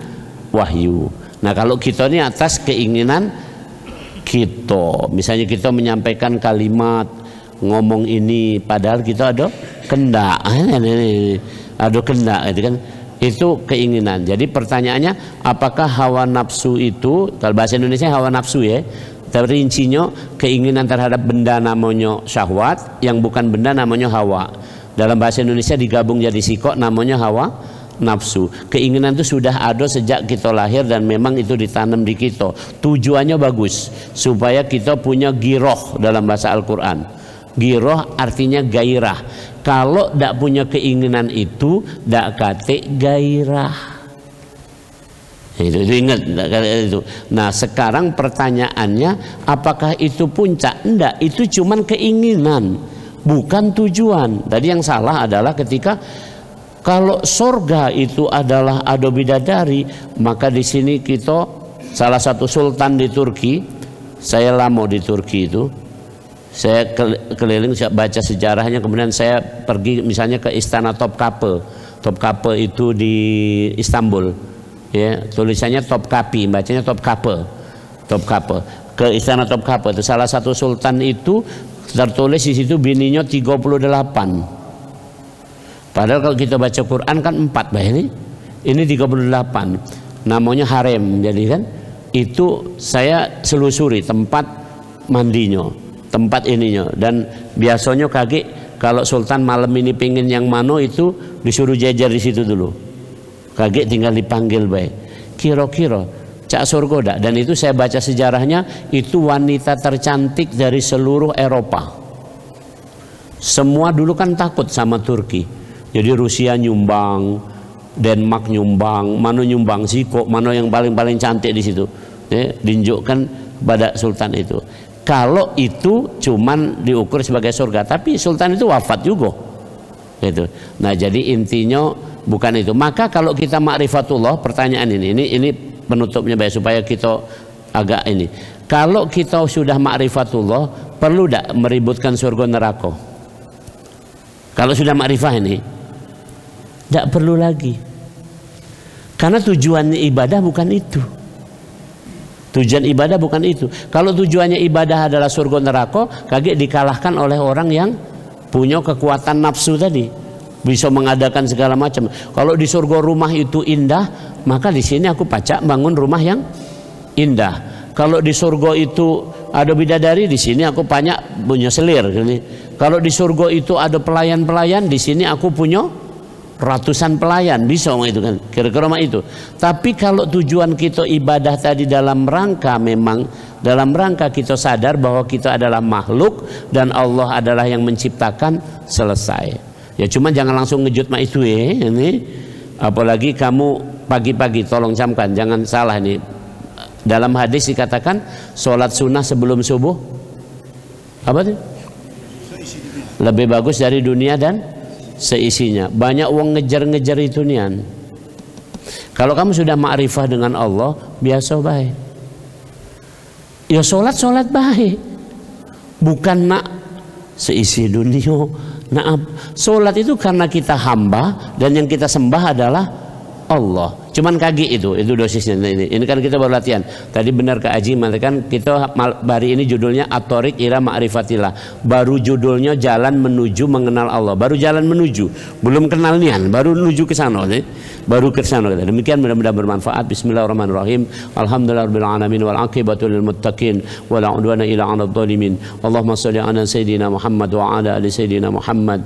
wahyu. Nah, kalau kita ini atas keinginan kita, misalnya kita menyampaikan kalimat ngomong ini padahal kita ada kendak, ada kendak itu kan, itu keinginan. Jadi pertanyaannya, apakah hawa nafsu itu, kalau bahasa Indonesia hawa nafsu ya, tapi rincinya keinginan terhadap benda namanya syahwat, yang bukan benda namanya hawa. Dalam bahasa Indonesia digabung jadi sikok namanya hawa nafsu. Keinginan itu sudah ada sejak kita lahir dan memang itu ditanam di kita. Tujuannya bagus supaya kita punya giroh dalam bahasa Al-Quran. Giroh artinya gairah. Kalau tidak punya keinginan itu, tidak kate gairah. Itu ingat itu. Nah sekarang pertanyaannya, apakah itu puncak? Enggak, itu cuman keinginan, bukan tujuan. Tadi yang salah adalah ketika kalau surga itu adalah ada bidadari, maka di sini kita, salah satu sultan di Turki, saya lama di Turki itu, saya keliling, saya baca sejarahnya, kemudian saya pergi misalnya ke Istana Topkapi. Topkapi itu di Istanbul, ya, tulisannya Topkapi, bacanya Topkapi. Topkapi. Ke Istana Topkapi itu salah satu sultan itu tertulis di situ bininya 38. Padahal kalau kita baca Quran kan 4 ini 38, namanya harem. Jadi kan itu saya selusuri tempat mandinya, tempat ininya, dan biasanya kaget kalau sultan malam ini pingin yang mana itu disuruh jajar di situ dulu. Kaget tinggal dipanggil baik. Kira-kira cak surga dak. Dan itu saya baca sejarahnya, itu wanita tercantik dari seluruh Eropa. Semua dulu kan takut sama Turki. Jadi Rusia nyumbang, Denmark nyumbang, mana nyumbang sih kok, mana yang paling cantik di situ, ya, diunjukkan pada sultan itu. Kalau itu cuman diukur sebagai surga, tapi sultan itu wafat juga, gitu. Nah jadi intinya bukan itu. Maka kalau kita ma'rifatullah, pertanyaan ini penutupnya baik supaya kita agak ini. Kalau kita sudah ma'rifatullah, perlu tidak meributkan surga neraka? Kalau sudah ma'rifah ini, tidak perlu lagi, karena tujuan ibadah bukan itu. Tujuan ibadah bukan itu. Kalau tujuannya ibadah adalah surga neraka, kaget dikalahkan oleh orang yang punya kekuatan nafsu tadi, bisa mengadakan segala macam. Kalau di surga rumah itu indah, maka di sini aku pacak bangun rumah yang indah. Kalau di surga itu ada bidadari, di sini aku banyak punya selir. Kalau di surga itu ada pelayan-pelayan, di sini aku punya ratusan pelayan, bisa itu kan, kira-kira itu. Tapi kalau tujuan kita ibadah tadi dalam rangka, memang dalam rangka kita sadar bahwa kita adalah makhluk dan Allah adalah yang menciptakan, selesai. Ya cuma jangan langsung ngejut mak itu ya. Ini apalagi kamu pagi-pagi, tolong camkan, jangan salah nih. Dalam hadis dikatakan sholat sunnah sebelum subuh apa tuh? Lebih bagus dari dunia dan seisinya. Banyak uang ngejar-ngejar itu nian. Kalau kamu sudah ma'rifah dengan Allah, biasa baik. Ya sholat baik. Bukan nak seisi dunia. Nah, sholat itu karena kita hamba dan yang kita sembah adalah Allah. Cuman kaki itu dosisnya ini. Ini kan kita baru latihan. Tadi benar Kak Aji mengatakan kita hari ini judulnya At-Thoriq ila Ma'rifatillah. Baru judulnya jalan menuju mengenal Allah. Baru jalan menuju, belum kenal nian, baru menuju ke sana. Baru ke sana. Demikian mudah-mudahan bermanfaat. Bismillahirrahmanirrahim. Alhamdulillahirabbil alamin wal aqibatu lil muttaqin wa la udwana illa 'alal zalimin. Allahumma shalli ala sayidina Muhammad wa ala ali sayidina Muhammad.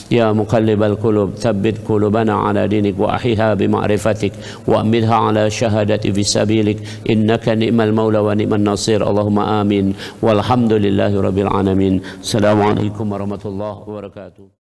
Ya muqallibal qulub, tsabbit qulubana ala dinik wa ahyiha bi ma'rifatik. وأمدها على شهادة في سبيلك إنك نعم المولى ونعم النصير اللهم آمين والحمد لله رب العالمين السلام عليكم ورحمة الله وبركاته.